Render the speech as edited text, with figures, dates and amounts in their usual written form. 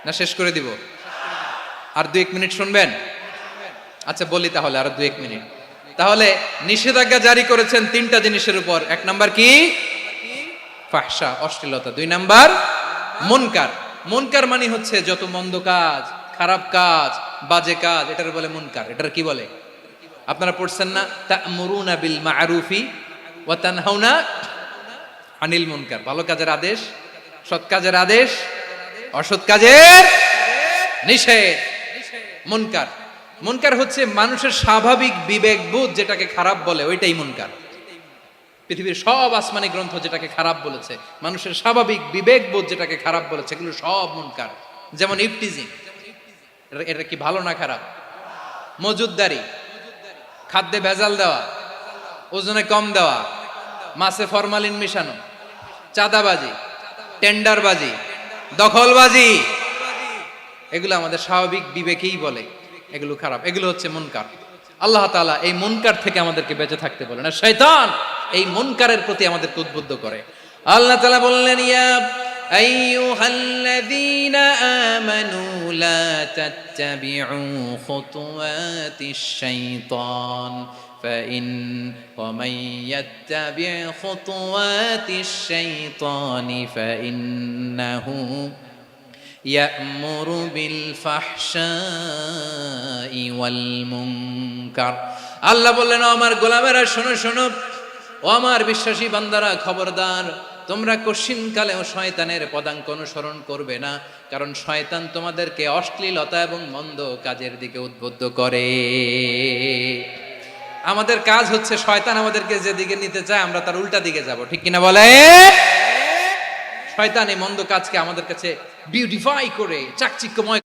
না শেষ করে দিব? আর 2-1 মিনিট শুনবেন? আচ্ছা বলি তাহলে, আর 2-1 মিনিট। তাহলে নিষেধাজ্ঞা জারি করেছেন 3টা জিনিসের উপর। 1 নাম্বার কি? ফাহশা, অশ্লীলতা। 2 নাম্বার মুনকার। মুনকার মানে হচ্ছে যত মন্দ কাজ, খারাপ কাজ, বাজে কাজ, এটার বলে মুনকার। এটার কি বলে? আপনারা পড়ছেন না, তা'মুরুনা বিল মা'রুফি ওয়া তানহাউনা আনিল মুনকার। ভালো কাজের আদেশ, সৎ কাজের আদেশ, অসৎ কাজের নিষেধ। মুনকার, মুনকার হচ্ছে মানুষের স্বাভাবিক বিবেকবোধ যেটাকে খারাপ বলে, ওইটাই মুনকার। পৃথিবীর সব আসমানি গ্রন্থ যেটাকে খারাপ বলেছে, মানুষের স্বাভাবিক বিবেকবোধ যেটাকে খারাপ বলেছে, এগুলো সব মুনকার। যেমন ইফটিজিং, এটা কি ভালো না খারাপ? মজুদদারি, খাদ্যে ভেজাল দেওয়া, ওজনে কম দেওয়া, মাছে ফরমালিন মিশানো, চাঁদাবাজি, টেন্ডারবাজি, দখলবাজি, এগুলো আমাদের স্বাভাবিক বিবেকেই বলে এগুলো খারাপ, এগুলো হচ্ছে মুনকার। আল্লাহ তাআলা এই মুনকার থেকে আমাদেরকে বেঁচে থাকতে বলেন, আর শয়তান এই মুনকারের প্রতি আমাদেরকে উদ্বুদ্ধ করে। আল্লাহ তাআলা বললেন, ইয়া আইয়ুহাল্লাযীনা আমানু লা তাত্তাবিউ খুতুওয়াতিশ শাইতান ফাইন ওয়া মান ইয়াত্তাবি' খুতুওয়াতিশ শাইতানি ফাইন্নাহু ইয়া'মুরু বিল ফাহশাই ওয়াল মুনকার। আল্লাহ বললেন, ও আমার গোলামেরা শোনো শোনো, ও আমার বিশ্বাসী বান্দারা খবরদার, তোমরা কশিনকালেও শয়তানের পদাঙ্ক অনুসরণ করবে না, কারণ শয়তান তোমাদেরকে অশ্লীলতা এবং মন্দ কাজের দিকে উদ্বুদ্ধ করে। আমাদের কাজ হচ্ছে শয়তান আমাদেরকে যেদিকে নিতে চায় আমরা তার উল্টা দিকে যাব, ঠিক কিনা বলে? শয়তান এই মন্দ কাজকে আমাদের কাছে বিউটিফাই করে চাকচিক্যময়